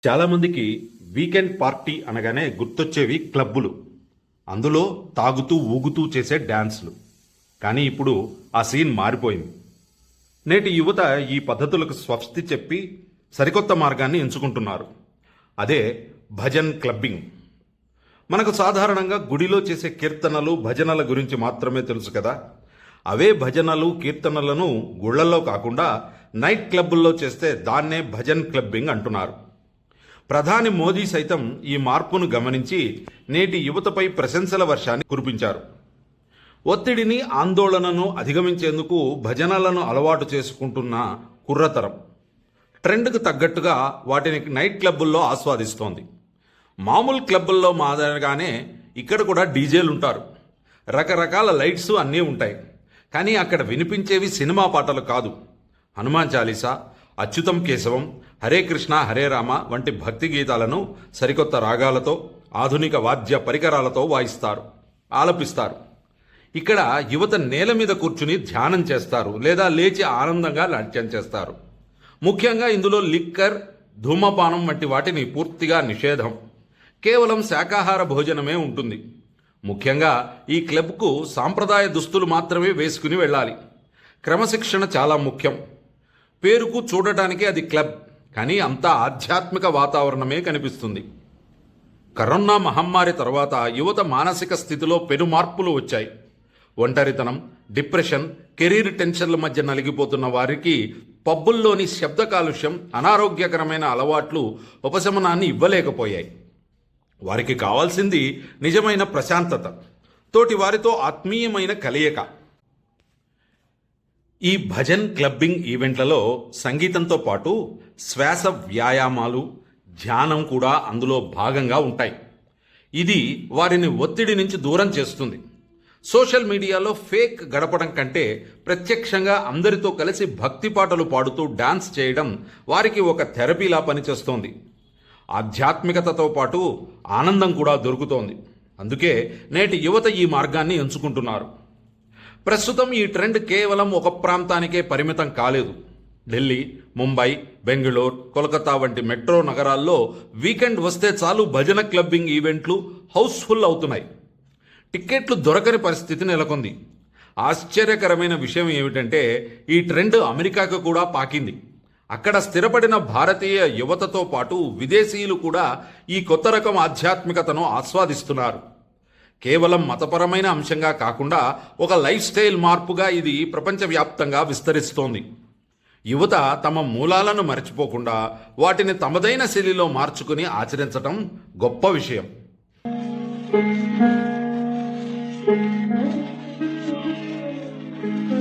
చాలామందికి weekend party అనగానే గుర్తొచ్చేవి క్లబ్బులు. అందులో తాగుతూ ఊగుతూ చేసే డ్యాన్స్లు. కానీ ఇప్పుడు ఆ సీన్ మారిపోయింది. నేటి యువత ఈ పద్ధతులకు స్వస్తి చెప్పి సరికొత్త మార్గాన్ని ఎంచుకుంటున్నారు. అదే భజన్ క్లబ్బింగ్. మనకు సాధారణంగా గుడిలో చేసే కీర్తనలు భజనల గురించి మాత్రమే తెలుసు కదా. అవే భజనలు కీర్తనలను గుళ్లల్లో కాకుండా నైట్ క్లబ్బుల్లో చేస్తే దాన్నే భజన్ క్లబ్బింగ్ అంటున్నారు. ప్రధాని మోదీ సైతం ఈ మార్పును గమనించి నేటి యువతపై ప్రశంసల వర్షాన్ని కురిపించారు. ఒత్తిడిని ఆందోళనను అధిగమించేందుకు భజనలను అలవాటు చేసుకుంటున్న కుర్రతరం ట్రెండ్కు తగ్గట్టుగా వాటిని నైట్ క్లబ్బుల్లో ఆస్వాదిస్తోంది. మామూలు క్లబ్బుల్లో మాదిరిగానే ఇక్కడ కూడా డీజేలు ఉంటారు. రకరకాల లైట్స్ అన్నీ ఉంటాయి. కానీ అక్కడ వినిపించేవి సినిమా పాటలు కాదు. హనుమాన్ చాలీసా, అచ్యుతం కేశవం, హరే కృష్ణ హరే రామ వంటి భక్తి గీతాలను సరికొత్త రాగాలతో ఆధునిక వాద్య పరికరాలతో వాయిస్తారు, ఆలపిస్తారు. ఇక్కడ యువత నేల మీద కూర్చుని ధ్యానం చేస్తారు లేదా లేచి ఆనందంగా నాట్యం చేస్తారు. ముఖ్యంగా ఇందులో లిక్కర్, ధూమపానం వంటి వాటిని పూర్తిగా నిషేధం. కేవలం శాకాహార భోజనమే ఉంటుంది. ముఖ్యంగా ఈ క్లబ్కు సాంప్రదాయ దుస్తులు మాత్రమే వేసుకుని వెళ్ళాలి. క్రమశిక్షణ చాలా ముఖ్యం. పేరుకు చూడటానికి అది క్లబ్, కానీ అంతా ఆధ్యాత్మిక వాతావరణమే కనిపిస్తుంది. కరోనా మహమ్మారి తర్వాత యువత మానసిక స్థితిలో పెను మార్పులు వచ్చాయి. ఒంటరితనం, డిప్రెషన్, కెరీర్ టెన్షన్ల మధ్య నలిగిపోతున్న వారికి పబ్బుల్లోని శబ్ద కాలుష్యం, అనారోగ్యకరమైన అలవాట్లు ఉపశమనాన్ని ఇవ్వలేకపోయాయి. వారికి కావాల్సింది నిజమైన ప్రశాంతత, తోటి వారితో ఆత్మీయమైన కలయిక. ఈ భజన్ క్లబ్బింగ్ ఈవెంట్లలో సంగీతంతో పాటు శ్వాస వ్యాయామాలు, ధ్యానం కూడా అందులో భాగంగా ఉంటాయి. ఇది వారిని ఒత్తిడి నుంచి దూరం చేస్తుంది. సోషల్ మీడియాలో ఫేక్ గడపడం కంటే ప్రత్యక్షంగా అందరితో కలిసి భక్తి పాటలు పాడుతూ డాన్స్ చేయడం వారికి ఒక థెరపీలా పనిచేస్తోంది. ఆధ్యాత్మికతతో పాటు ఆనందం కూడా దొరుకుతోంది. అందుకే నేటి యువత ఈ మార్గాన్ని ఎంచుకుంటున్నారు. ప్రస్తుతం ఈ ట్రెండ్ కేవలం ఒక ప్రాంతానికే పరిమితం కాలేదు. ఢిల్లీ, ముంబై, బెంగళూరు, కోల్కతా వంటి మెట్రో నగరాల్లో వీకెండ్ వస్తే చాలు భజన క్లబ్బింగ్ ఈవెంట్లు హౌస్ఫుల్ అవుతున్నాయి. టిక్కెట్లు దొరకని పరిస్థితి నెలకొంది. ఆశ్చర్యకరమైన విషయం ఏమిటంటే ఈ ట్రెండ్ అమెరికాకు కూడా పాకింది. అక్కడ స్థిరపడిన భారతీయ యువతతో పాటు విదేశీయులు కూడా ఈ కొత్త రకం ఆధ్యాత్మికతను ఆస్వాదిస్తున్నారు. కేవలం మతపరమైన అంశంగా కాకుండా ఒక లైఫ్ స్టైల్ మార్పుగా ఇది ప్రపంచవ్యాప్తంగా విస్తరిస్తోంది. యువత తమ మూలాలను మరచిపోకుండా వాటిని తమదైన శైలిలో మార్చుకుని ఆచరించటం గొప్ప విషయం. Thank you.